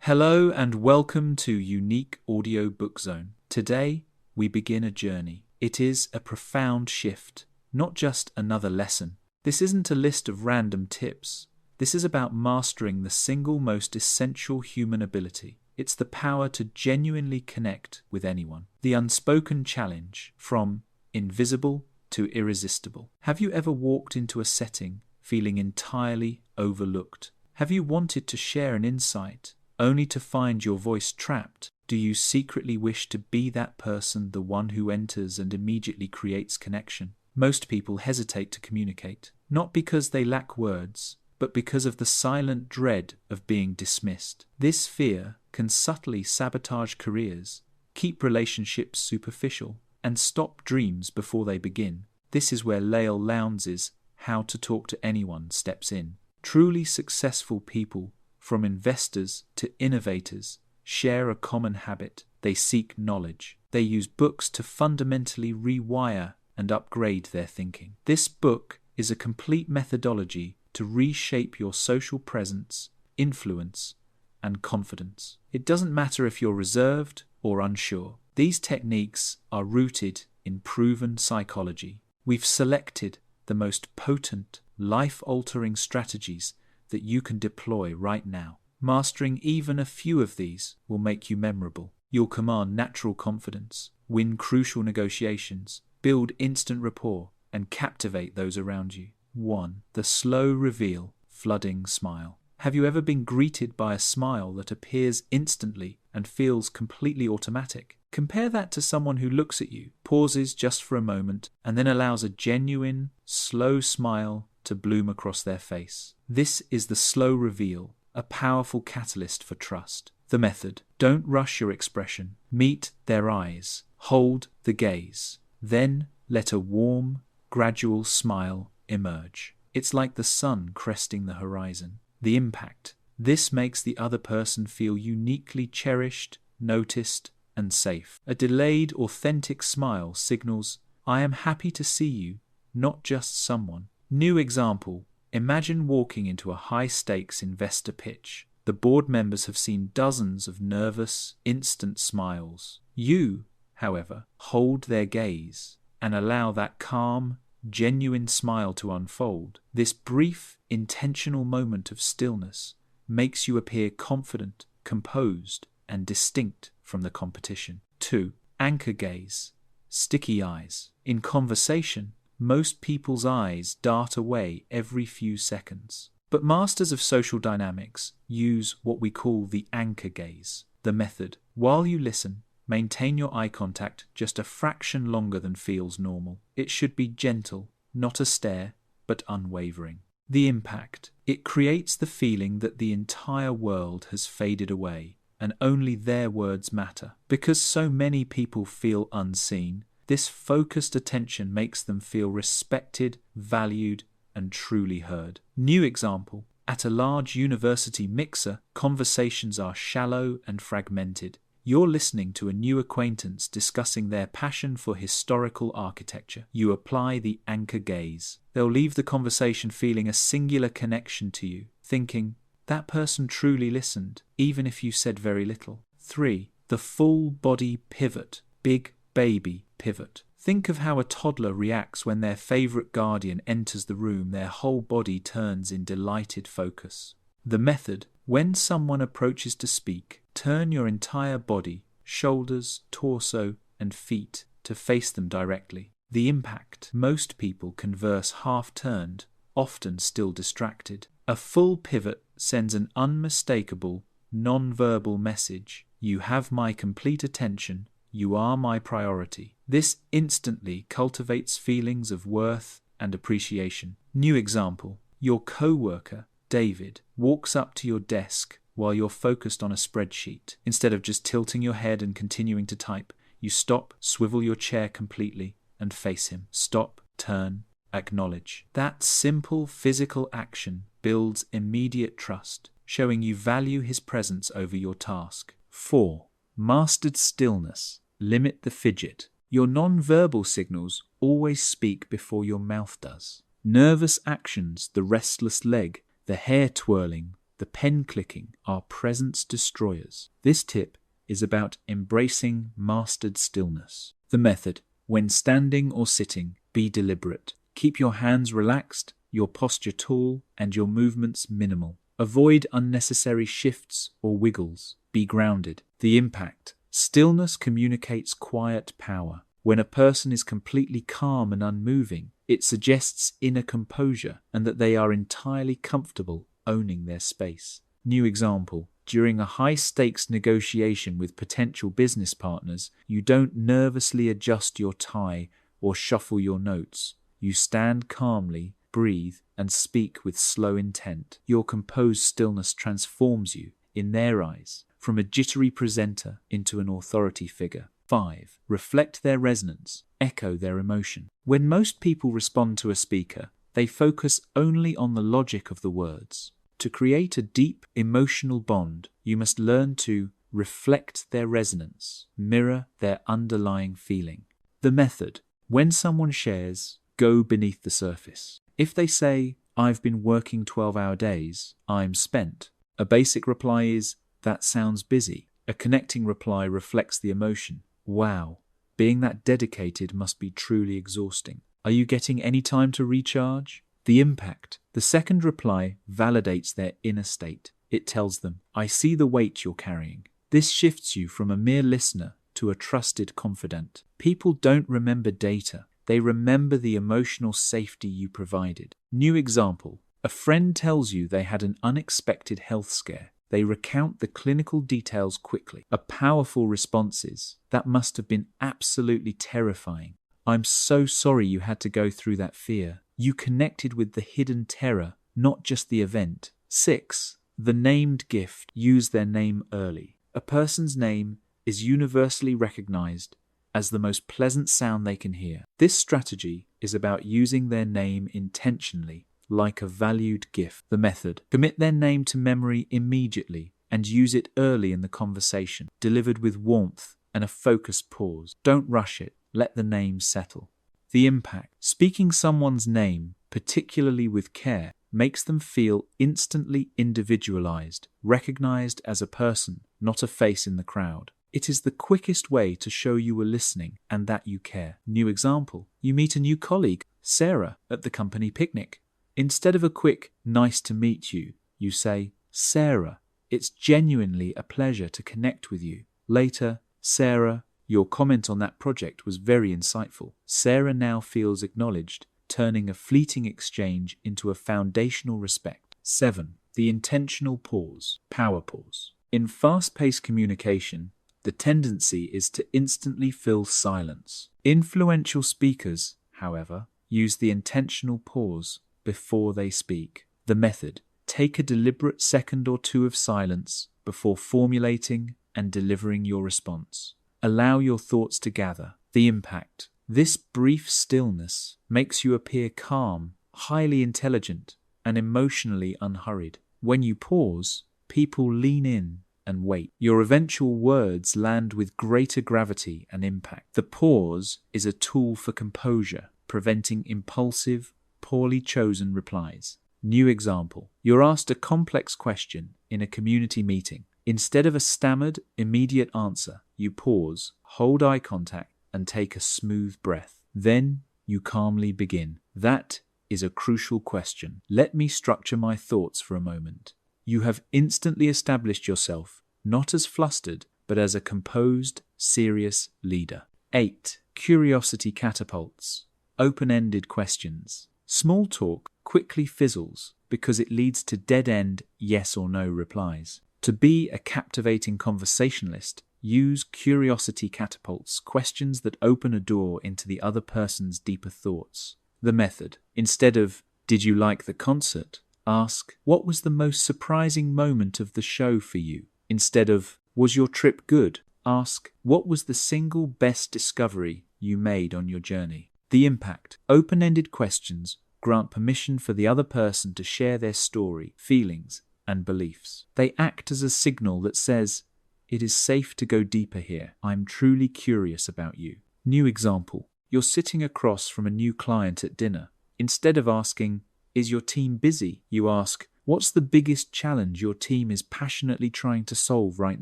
Hello and welcome to Unique Audiobook Zone. Today, we begin a journey. It is a profound shift, not just another lesson. This isn't a list of random tips. This is about mastering the single most essential human ability. It's the power to genuinely connect with anyone. The unspoken challenge, from invisible to irresistible. Have you ever walked into a setting feeling entirely overlooked? Have you wanted to share an insight only to find your voice trapped? Do you secretly wish to be that person, the one who enters and immediately creates connection? Most people hesitate to communicate, not because they lack words, but because of the silent dread of being dismissed. This fear can subtly sabotage careers, keep relationships superficial, and stop dreams before they begin. This is where Leil Lowndes' How to Talk to Anyone steps in. Truly successful people, from investors to innovators, share a common habit. They seek knowledge. They use books to fundamentally rewire and upgrade their thinking. This book is a complete methodology to reshape your social presence, influence, and confidence. It doesn't matter if you're reserved or unsure. These techniques are rooted in proven psychology. We've selected the most potent, life-altering strategies that you can deploy right now. Mastering even a few of these will make you memorable. You'll command natural confidence, win crucial negotiations, build instant rapport, and captivate those around you. 1. The slow reveal, flooding smile. Have you ever been greeted by a smile that appears instantly and feels completely automatic? Compare that to someone who looks at you, pauses just for a moment, and then allows a genuine, slow smile to bloom across their face. This is the slow reveal, a powerful catalyst for trust. The method: don't rush your expression. Meet their eyes. Hold the gaze. Then let a warm, gradual smile emerge. It's like the sun cresting the horizon. The impact: this makes the other person feel uniquely cherished, noticed, and safe. A delayed, authentic smile signals, I am happy to see you, not just someone. New example: imagine walking into a high-stakes investor pitch. The board members have seen dozens of nervous, instant smiles. You, however, hold their gaze and allow that calm, genuine smile to unfold. This brief, intentional moment of stillness makes you appear confident, composed, and distinct from the competition. 2. Anchor gaze, sticky eyes. In conversation, most people's eyes dart away every few seconds. But masters of social dynamics use what we call the anchor gaze. The method: while you listen, maintain your eye contact just a fraction longer than feels normal. It should be gentle, not a stare, but unwavering. The impact: it creates the feeling that the entire world has faded away and only their words matter. Because so many people feel unseen, this focused attention makes them feel respected, valued, and truly heard. New example: at a large university mixer, conversations are shallow and fragmented. You're listening to a new acquaintance discussing their passion for historical architecture. You apply the anchor gaze. They'll leave the conversation feeling a singular connection to you, thinking, that person truly listened, even if you said very little. 3. The full body pivot, big baby pivot. Think of how a toddler reacts when their favorite guardian enters the room. Their whole body turns in delighted focus. The method: when someone approaches to speak, turn your entire body, shoulders, torso, and feet, to face them directly. The impact: most people converse half-turned, often still distracted. A full pivot sends an unmistakable, non-verbal message. You have my complete attention. You are my priority. This instantly cultivates feelings of worth and appreciation. New example: your co-worker, David, walks up to your desk while you're focused on a spreadsheet. Instead of just tilting your head and continuing to type, you stop, swivel your chair completely, and face him. Stop, turn, acknowledge. That simple physical action builds immediate trust, showing you value his presence over your task. 4. Mastered stillness. Limit the fidget. Your non-verbal signals always speak before your mouth does. Nervous actions, the restless leg, the hair twirling, the pen clicking are presence destroyers. This tip is about embracing mastered stillness. The method: when standing or sitting, be deliberate. Keep your hands relaxed, your posture tall, and your movements minimal. Avoid unnecessary shifts or wiggles. Be grounded. The impact: stillness communicates quiet power. When a person is completely calm and unmoving, it suggests inner composure and that they are entirely comfortable owning their space. New example: during a high-stakes negotiation with potential business partners, you don't nervously adjust your tie or shuffle your notes. You stand calmly, breathe, and speak with slow intent. Your composed stillness transforms you, in their eyes, from a jittery presenter into an authority figure. 5. Reflect their resonance. Echo their emotion. When most people respond to a speaker, they focus only on the logic of the words. To create a deep emotional bond, you must learn to reflect their resonance, mirror their underlying feeling. The method: when someone shares, go beneath the surface. If they say, "I've been working 12-hour days, I'm spent," a basic reply is, "That sounds busy." A connecting reply reflects the emotion. "Wow, being that dedicated must be truly exhausting. Are you getting any time to recharge?" The impact: the second reply validates their inner state. It tells them, "I see the weight you're carrying." This shifts you from a mere listener to a trusted confidant. People don't remember data. They remember the emotional safety you provided. New example: a friend tells you they had an unexpected health scare. They recount the clinical details quickly. A powerful response is, "That must have been absolutely terrifying. I'm so sorry you had to go through that fear." You connected with the hidden terror, not just the event. 6. The named gift. Use their name early. A person's name is universally recognized as the most pleasant sound they can hear. This strategy is about using their name intentionally, like a valued gift. The method: commit their name to memory immediately and use it early in the conversation, delivered with warmth and a focused pause. Don't rush it. Let the name settle. The impact: speaking someone's name, particularly with care, makes them feel instantly individualized, recognized as a person, not a face in the crowd. It is the quickest way to show you were listening and that you care. New example: you meet a new colleague, Sarah, at the company picnic. Instead of a quick, "Nice to meet you," you say, "Sarah, it's genuinely a pleasure to connect with you." Later: "Sarah, your comment on that project was very insightful." Sarah now feels acknowledged, turning a fleeting exchange into a foundational respect. 7. The intentional pause. Power pause. In fast-paced communication, the tendency is to instantly fill silence. Influential speakers, however, use the intentional pause before they speak. The method: take a deliberate second or two of silence before formulating and delivering your response. Allow your thoughts to gather. The impact: this brief stillness makes you appear calm, highly intelligent, and emotionally unhurried. When you pause, people lean in and wait. Your eventual words land with greater gravity and impact. The pause is a tool for composure, preventing impulsive, poorly chosen replies. New example: you're asked a complex question in a community meeting. Instead of a stammered, immediate answer, you pause, hold eye contact, and take a smooth breath. Then you calmly begin. "That is a crucial question. Let me structure my thoughts for a moment." You have instantly established yourself, not as flustered, but as a composed, serious leader. 8. Curiosity catapults. Open-ended questions. Small talk quickly fizzles because it leads to dead-end yes or no replies. To be a captivating conversationalist, use curiosity catapults, questions that open a door into the other person's deeper thoughts. The method: instead of, "Did you like the concert?" ask, "What was the most surprising moment of the show for you?" Instead of, "Was your trip good?" ask, "What was the single best discovery you made on your journey?" The impact: open-ended questions grant permission for the other person to share their story, feelings, and beliefs. They act as a signal that says, "It is safe to go deeper here. I'm truly curious about you." New example: you're sitting across from a new client at dinner. Instead of asking, "Is your team busy?" you ask, What's the biggest challenge your team is passionately trying to solve right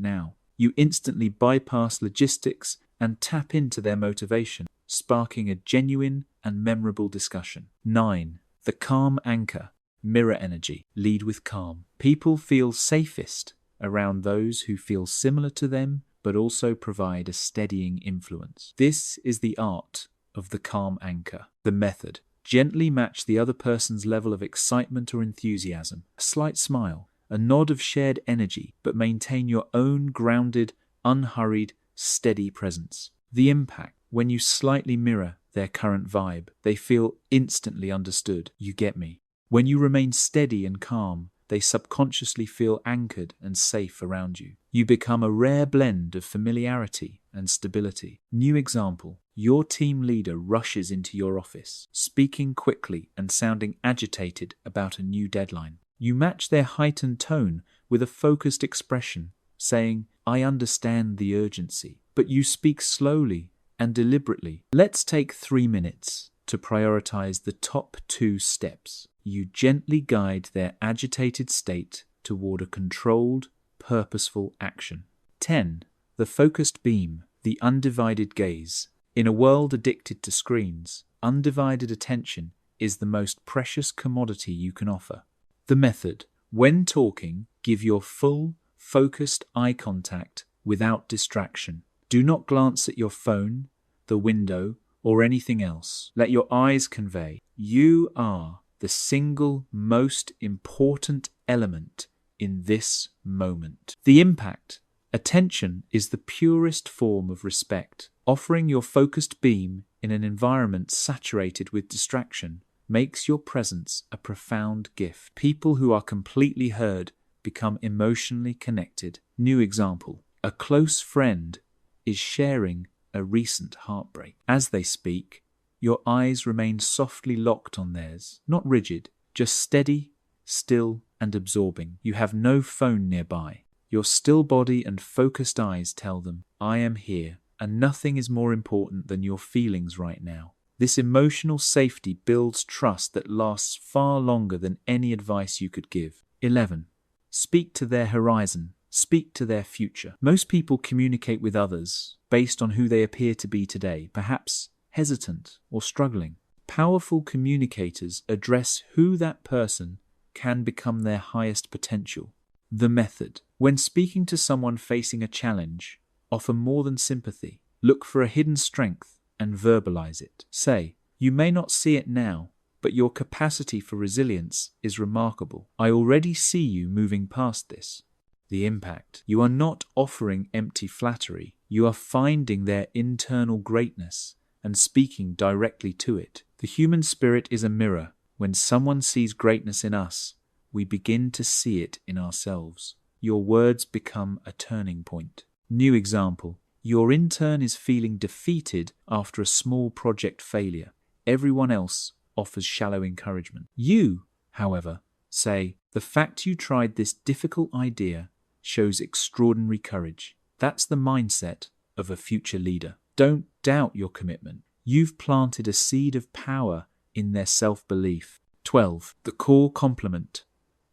now? You instantly bypass logistics and tap into their motivation, sparking a genuine and memorable discussion. 9. The calm anchor. Mirror energy. Lead with calm. People feel safest around those who feel similar to them but also provide a steadying influence. This is the art of the calm anchor. The method. Gently match the other person's level of excitement or enthusiasm. A slight smile, a nod of shared energy, but maintain your own grounded, unhurried, steady presence. The impact. When you slightly mirror their current vibe, they feel instantly understood. You get me. When you remain steady and calm, they subconsciously feel anchored and safe around you. You become a rare blend of familiarity and stability. New example. Your team leader rushes into your office, speaking quickly and sounding agitated about a new deadline. You match their heightened tone with a focused expression, saying, "I understand the urgency," but you speak slowly and deliberately. Let's take 3 minutes to prioritize the top 2 steps. You gently guide their agitated state toward a controlled, purposeful action. 10. The focused beam, the undivided gaze. In a world addicted to screens, undivided attention is the most precious commodity you can offer. The method. When talking, give your full, focused eye contact without distraction. Do not glance at your phone, the window, or anything else. Let your eyes convey, "You are the single most important element in this moment." The impact. Attention is the purest form of respect. Offering your focused beam in an environment saturated with distraction makes your presence a profound gift. People who are completely heard become emotionally connected. New example. A close friend is sharing a recent heartbreak. As they speak, your eyes remain softly locked on theirs, not rigid, just steady, still, and absorbing. You have no phone nearby. Your still body and focused eyes tell them, "I am here, and nothing is more important than your feelings right now." This emotional safety builds trust that lasts far longer than any advice you could give. 11. Speak to their horizon. Speak to their future. Most people communicate with others based on who they appear to be today, perhaps hesitant or struggling. Powerful communicators address who that person can become their highest potential. The method. When speaking to someone facing a challenge, offer more than sympathy. Look for a hidden strength and verbalize it. Say, "You may not see it now, but your capacity for resilience is remarkable. I already see you moving past this." The impact. You are not offering empty flattery. You are finding their internal greatness and speaking directly to it. The human spirit is a mirror. When someone sees greatness in us, we begin to see it in ourselves. Your words become a turning point. New example. Your intern is feeling defeated after a small project failure. Everyone else offers shallow encouragement. You, however, say, "The fact you tried this difficult idea shows extraordinary courage." That's the mindset of a future leader. Don't doubt your commitment. You've planted a seed of power in their self-belief. 12. The core compliment.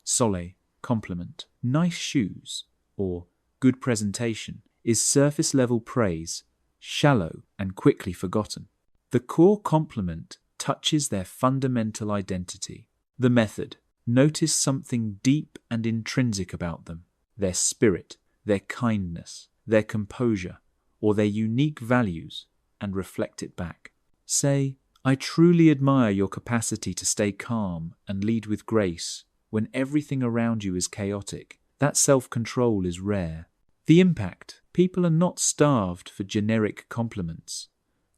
Sole, compliment. Nice shoes, or good presentation, is surface-level praise, shallow and quickly forgotten. The core compliment touches their fundamental identity. The method. Notice something deep and intrinsic about them. Their spirit, their kindness, their composure, or their unique values, and reflect it back. Say, "I truly admire your capacity to stay calm and lead with grace when everything around you is chaotic. That self-control is rare." The impact. People are not starved for generic compliments.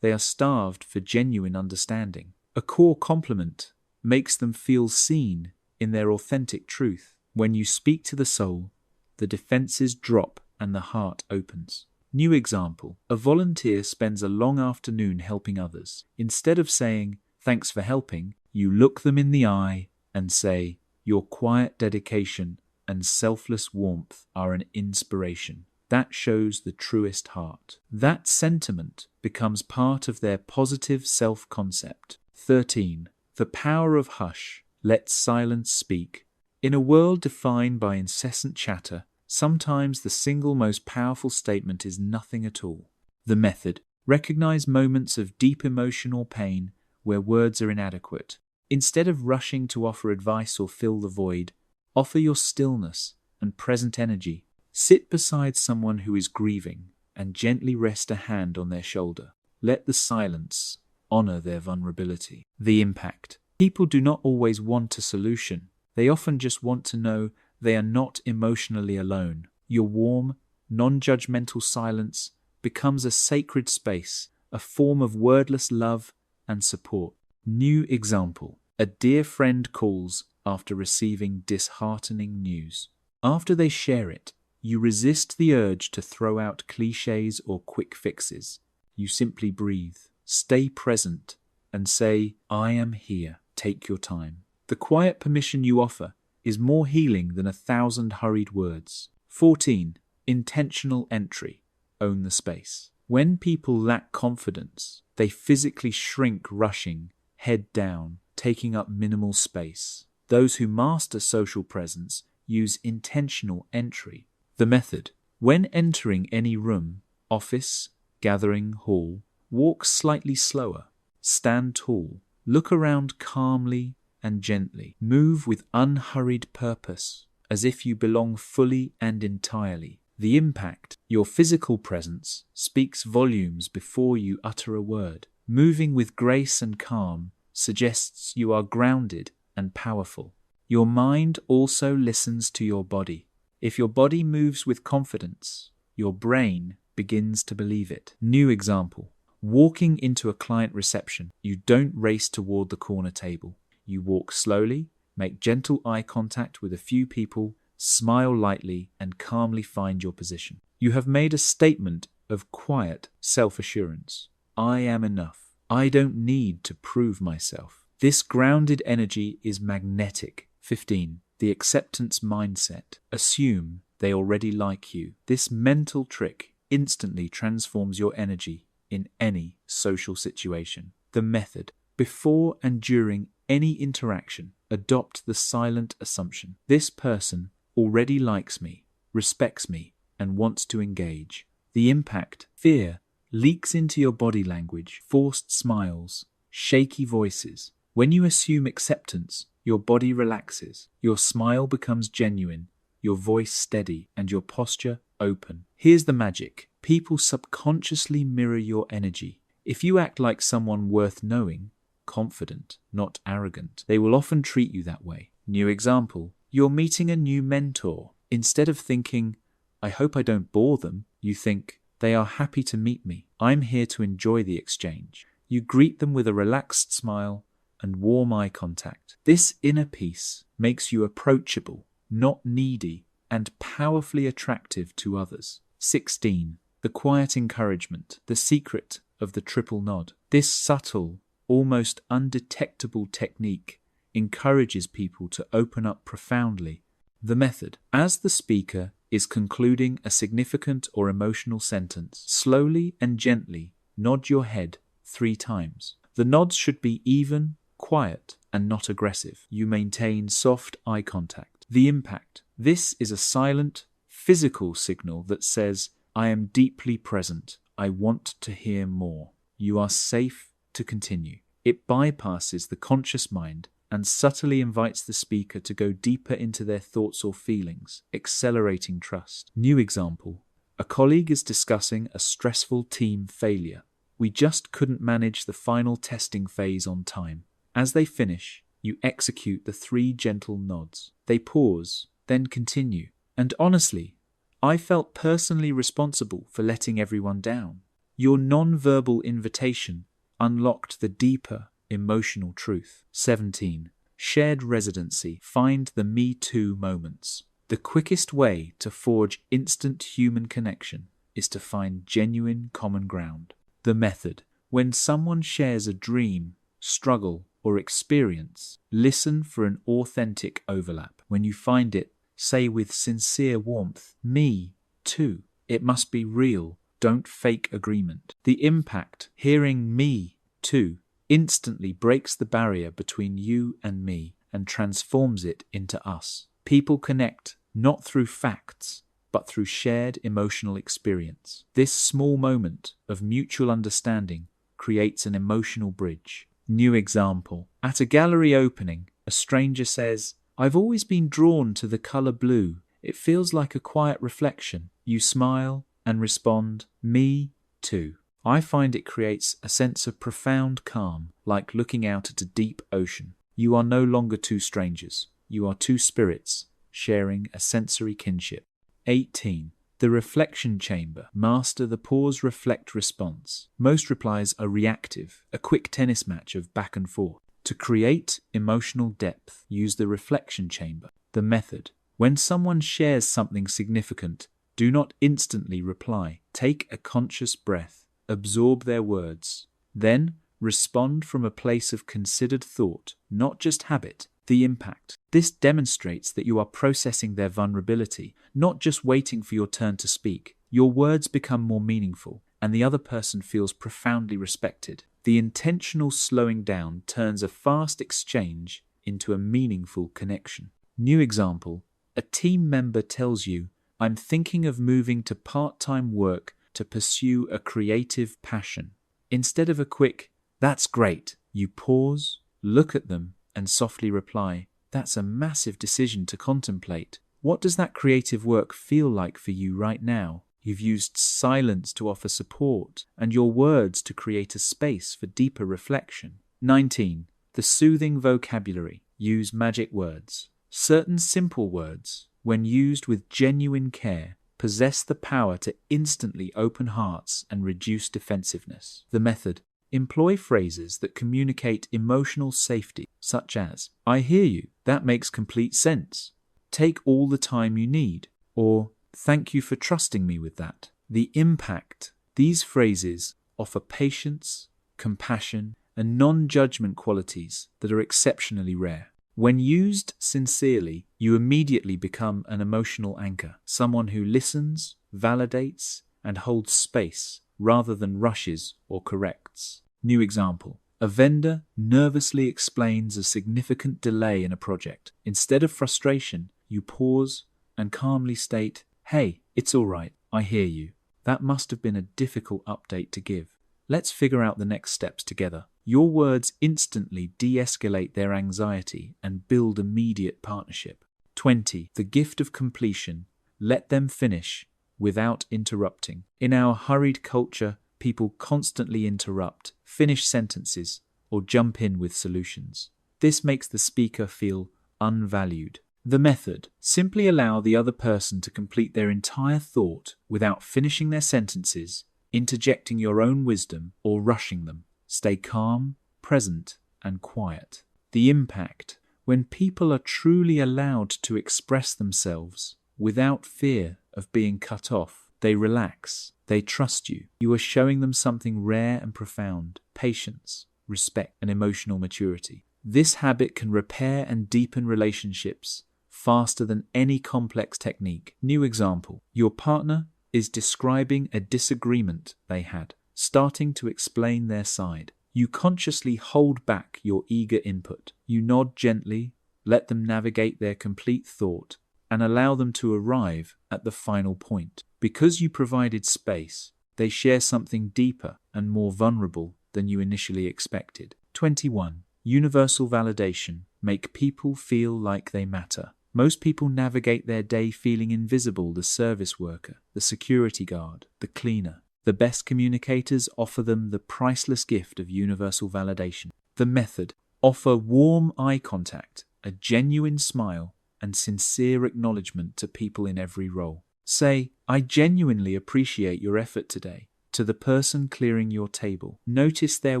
They are starved for genuine understanding. A core compliment makes them feel seen in their authentic truth. When you speak to the soul, the defenses drop and the heart opens. New example. A volunteer spends a long afternoon helping others. Instead of saying, "Thanks for helping," you look them in the eye and say, "Your quiet dedication and selfless warmth are an inspiration." That shows the truest heart. That sentiment becomes part of their positive self-concept. 13. The power of hush. Let silence speak. In a world defined by incessant chatter, sometimes the single most powerful statement is nothing at all. The method: recognize moments of deep emotion or pain where words are inadequate. Instead of rushing to offer advice or fill the void, offer your stillness and present energy. Sit beside someone who is grieving and gently rest a hand on their shoulder. Let the silence honor their vulnerability. The impact: people do not always want a solution. They often just want to know they are not emotionally alone. Your warm, non-judgmental silence becomes a sacred space, a form of wordless love and support. New example: a dear friend calls after receiving disheartening news. After they share it, you resist the urge to throw out cliches or quick fixes. You simply breathe, stay present, and say, "I am here. Take your time." The quiet permission you offer is more healing than 1,000 hurried words. 14. Intentional entry. Own the space. When people lack confidence, they physically shrink, rushing, head down, taking up minimal space. Those who master social presence use intentional entry. The method: when entering any room, office, gathering, hall, walk slightly slower, stand tall, look around calmly and gently, move with unhurried purpose, as if you belong fully and entirely. The impact: your physical presence speaks volumes before you utter a word. Moving with grace and calm suggests you are grounded and powerful. Your mind also listens to your body. If your body moves with confidence, your brain begins to believe it. New example: walking into a client reception, you don't race toward the corner table. You walk slowly, make gentle eye contact with a few people, smile lightly, and calmly find your position. You have made a statement of quiet self-assurance. I am enough. I don't need to prove myself. This grounded energy is magnetic. 15. The acceptance mindset. Assume they already like you. This mental trick instantly transforms your energy in any social situation. The method: before and during any interaction, adopt the silent assumption: this person already likes me, respects me, and wants to engage. The impact: fear leaks into your body language, forced smiles, shaky voices. When you assume acceptance, your body relaxes, your smile becomes genuine, your voice steady, and your posture open. Here's the magic: people subconsciously mirror your energy. If you act like someone worth knowing, confident, not arrogant, they will often treat you that way. New example: you're meeting a new mentor. Instead of thinking, "I hope I don't bore them," you think, "They are happy to meet me. I'm here to enjoy the exchange." You greet them with a relaxed smile and warm eye contact. This inner peace makes you approachable, not needy, and powerfully attractive to others. 16. The quiet encouragement, the secret of the triple nod. This subtle, almost undetectable technique encourages people to open up profoundly. The method: as the speaker is concluding a significant or emotional sentence, slowly and gently nod your head 3 times. The nods should be even, quiet, and not aggressive. You maintain soft eye contact. The impact: this is a silent, physical signal that says, "I am deeply present. I want to hear more." You are safe to continue. It bypasses the conscious mind and subtly invites the speaker to go deeper into their thoughts or feelings, accelerating trust. New example: a colleague is discussing a stressful team failure. We just couldn't manage the final testing phase on time. As they finish, you execute the 3 gentle nods. They pause, then continue. And honestly, I felt personally responsible for letting everyone down. Your non-verbal invitation unlocked the deeper emotional truth. 17. Shared residency. Find the Me Too moments. The quickest way to forge instant human connection is to find genuine common ground. The method: when someone shares a dream, struggle, or experience, listen for an authentic overlap. When you find it, say with sincere warmth, "Me too." It must be real. Don't fake agreement. The impact: hearing "me too" instantly breaks the barrier between you and me and transforms it into us. People connect not through facts, but through shared emotional experience. This small moment of mutual understanding creates an emotional bridge. New example. At a gallery opening, a stranger says, "I've always been drawn to the color blue. It feels like a quiet reflection." You smile and respond, "Me too." I find it creates a sense of profound calm, like looking out at a deep ocean. You are no longer two strangers. You are two spirits sharing a sensory kinship. 18. The reflection chamber. Master the pause, reflect, response. Most replies are reactive, a quick tennis match of back and forth. To create emotional depth, use the reflection chamber. The method. When someone shares something significant, do not instantly reply. Take a conscious breath. Absorb their words. Then respond from a place of considered thought, not just habit. The impact. This demonstrates that you are processing their vulnerability, not just waiting for your turn to speak. Your words become more meaningful, and the other person feels profoundly respected. The intentional slowing down turns a fast exchange into a meaningful connection. New example. A team member tells you, "I'm thinking of moving to part-time work to pursue a creative passion." Instead of a quick, "That's great," you pause, look at them, and softly reply, "That's a massive decision to contemplate. What does that creative work feel like for you right now?" You've used silence to offer support and your words to create a space for deeper reflection. 19. The soothing vocabulary. Use magic words. Certain simple words, when used with genuine care, possess the power to instantly open hearts and reduce defensiveness. The method. Employ phrases that communicate emotional safety, such as, "I hear you, that makes complete sense. Take all the time you need," or "Thank you for trusting me with that." The impact. These phrases offer patience, compassion, and non-judgment qualities that are exceptionally rare. When used sincerely, you immediately become an emotional anchor, someone who listens, validates, and holds space rather than rushes or corrects. New example. A vendor nervously explains a significant delay in a project. Instead of frustration, you pause and calmly state, "Hey, it's all right, I hear you. That must have been a difficult update to give. Let's figure out the next steps together." Your words instantly de-escalate their anxiety and build immediate partnership. 20. The gift of completion. Let them finish without interrupting. In our hurried culture, people constantly interrupt, finish sentences, or jump in with solutions. This makes the speaker feel unvalued. The method. Simply allow the other person to complete their entire thought without finishing their sentences, interjecting your own wisdom, or rushing them. Stay calm, present, and quiet. The impact. When people are truly allowed to express themselves without fear of being cut off, they relax. They trust you. You are showing them something rare and profound: patience, respect, and emotional maturity. This habit can repair and deepen relationships faster than any complex technique. New example. Your partner is describing a disagreement they had, starting to explain their side. You consciously hold back your eager input. You nod gently, let them navigate their complete thought, and allow them to arrive at the final point. Because you provided space, they share something deeper and more vulnerable than you initially expected. 21. Universal validation. Make people feel like they matter. Most people navigate their day feeling invisible: the service worker, the security guard, the cleaner. The best communicators offer them the priceless gift of universal validation. The method. Offer warm eye contact, a genuine smile, and sincere acknowledgement to people in every role. Say, "I genuinely appreciate your effort today," to the person clearing your table. Notice their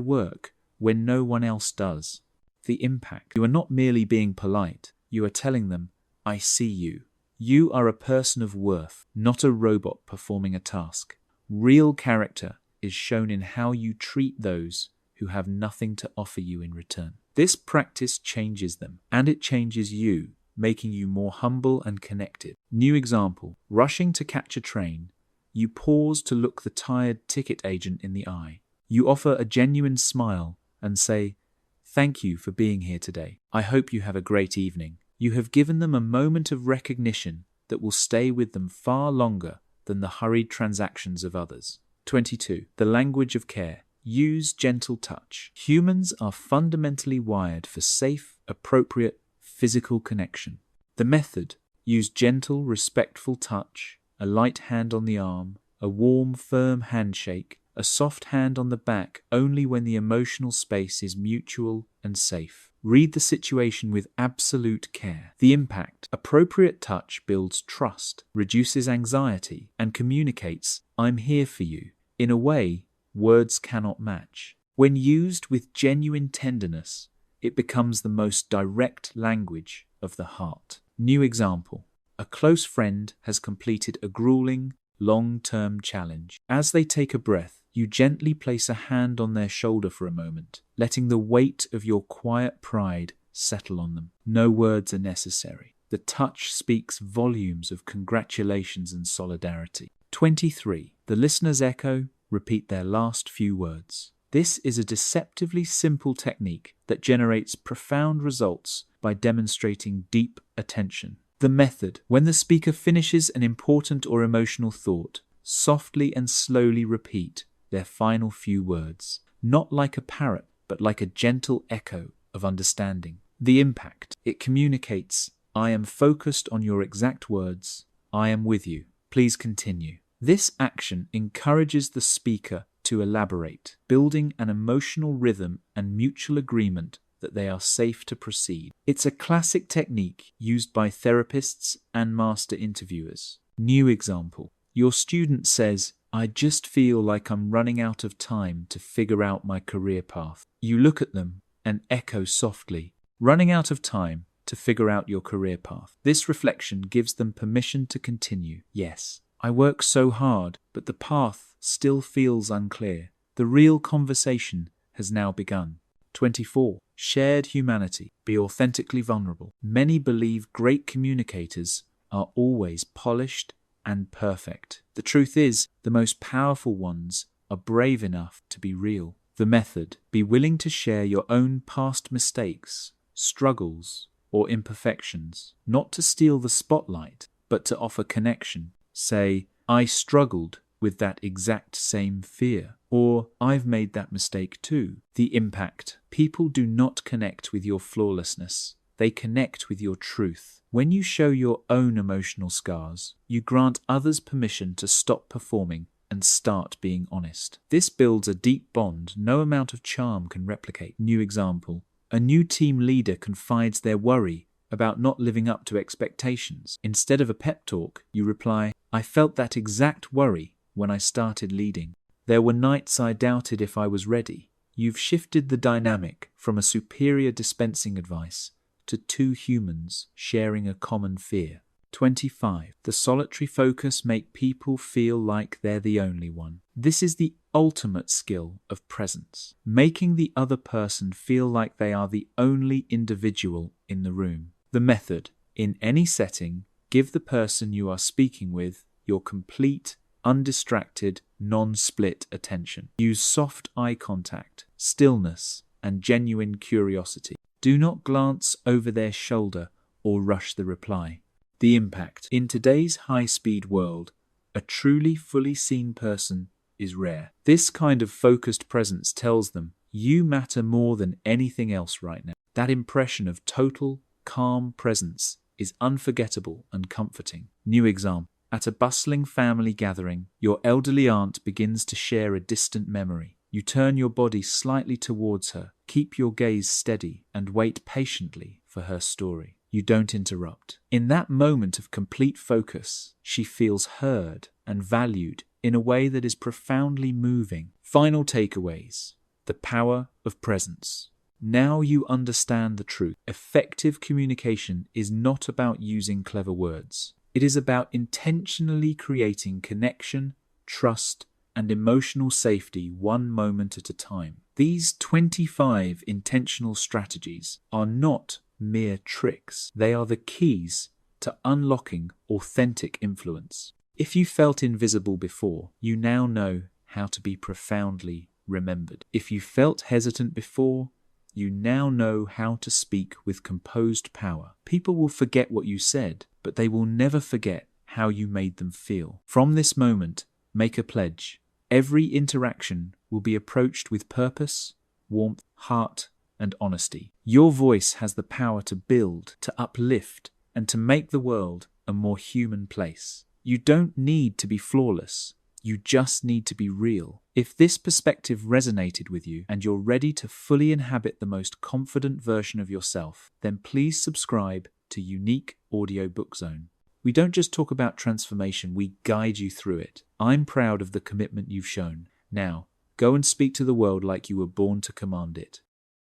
work when no one else does. The impact. You are not merely being polite. You are telling them, "I see you. You are a person of worth, not a robot performing a task." Real character is shown in how you treat those who have nothing to offer you in return. This practice changes them, and it changes you, making you more humble and connected. New example. Rushing to catch a train, you pause to look the tired ticket agent in the eye. You offer a genuine smile and say, "Thank you for being here today. I hope you have a great evening." You have given them a moment of recognition that will stay with them far longer than the hurried transactions of others. 22. The language of care. Use gentle touch. Humans are fundamentally wired for safe, appropriate, physical connection. The method. Use gentle, respectful touch, a light hand on the arm, a warm, firm handshake, a soft hand on the back only when the emotional space is mutual and safe. Read the situation with absolute care. The impact. Appropriate touch builds trust, reduces anxiety, and communicates, "I'm here for you," in a way words cannot match. When used with genuine tenderness, it becomes the most direct language of the heart. New example. A close friend has completed a grueling, long-term challenge. As they take a breath, you gently place a hand on their shoulder for a moment, letting the weight of your quiet pride settle on them. No words are necessary. The touch speaks volumes of congratulations and solidarity. 23. The listener's echo. Repeat their last few words. This is a deceptively simple technique that generates profound results by demonstrating deep attention. The method. When the speaker finishes an important or emotional thought, softly and slowly repeat their final few words, not like a parrot, but like a gentle echo of understanding. The impact. It communicates, "I am focused on your exact words. I am with you. Please continue." This action encourages the speaker to elaborate, building an emotional rhythm and mutual agreement that they are safe to proceed. It's a classic technique used by therapists and master interviewers. New example. Your student says, "I just feel like I'm running out of time to figure out my career path." You look at them and echo softly, "Running out of time to figure out your career path." This reflection gives them permission to continue. "Yes, I work so hard, but the path still feels unclear. The real conversation has now begun." 24. Shared humanity. Be authentically vulnerable. Many believe great communicators are always polished and perfect. The truth is, the most powerful ones are brave enough to be real. The method. Be willing to share your own past mistakes, struggles, or imperfections, not to steal the spotlight, but to offer connection. Say, "I struggled with that exact same fear," or "I've made that mistake too." The impact. People do not connect with your flawlessness. They connect with your truth. When you show your own emotional scars, you grant others permission to stop performing and start being honest. This builds a deep bond no amount of charm can replicate. New example. A new team leader confides their worry about not living up to expectations. Instead of a pep talk, you reply, "I felt that exact worry when I started leading. There were nights I doubted if I was ready." You've shifted the dynamic from a superior dispensing advice to two humans sharing a common fear. 25. The solitary focus make people feel like they're the only one. This is the ultimate skill of presence, making the other person feel like they are the only individual in the room. The method. In any setting, give the person you are speaking with your complete, undistracted, non-split attention. Use soft eye contact, stillness, and genuine curiosity. Do not glance over their shoulder or rush the reply. The impact. In today's high-speed world, a truly fully seen person is rare. This kind of focused presence tells them, you matter more than anything else right now. That impression of total, calm presence is unforgettable and comforting. New example. At a bustling family gathering, your elderly aunt begins to share a distant memory. You turn your body slightly towards her, keep your gaze steady, and wait patiently for her story. You don't interrupt. In that moment of complete focus, she feels heard and valued in a way that is profoundly moving. Final takeaways. The power of presence. Now you understand the truth. Effective communication is not about using clever words. It is about intentionally creating connection, trust, and emotional safety one moment at a time. These 25 intentional strategies are not mere tricks. They are the keys to unlocking authentic influence. If you felt invisible before, you now know how to be profoundly remembered. If you felt hesitant before, You now know how to speak with composed power. People will forget what you said, but they will never forget how you made them feel. From this moment, make a pledge. Every interaction will be approached with purpose, warmth, heart, and honesty. Your voice has the power to build, to uplift, and to make the world a more human place. You don't need to be flawless. You just need to be real. If this perspective resonated with you and you're ready to fully inhabit the most confident version of yourself, then please subscribe to Unique Audiobook Zone. We don't just talk about transformation, we guide you through it. I'm proud of the commitment you've shown. Now, go and speak to the world like you were born to command it.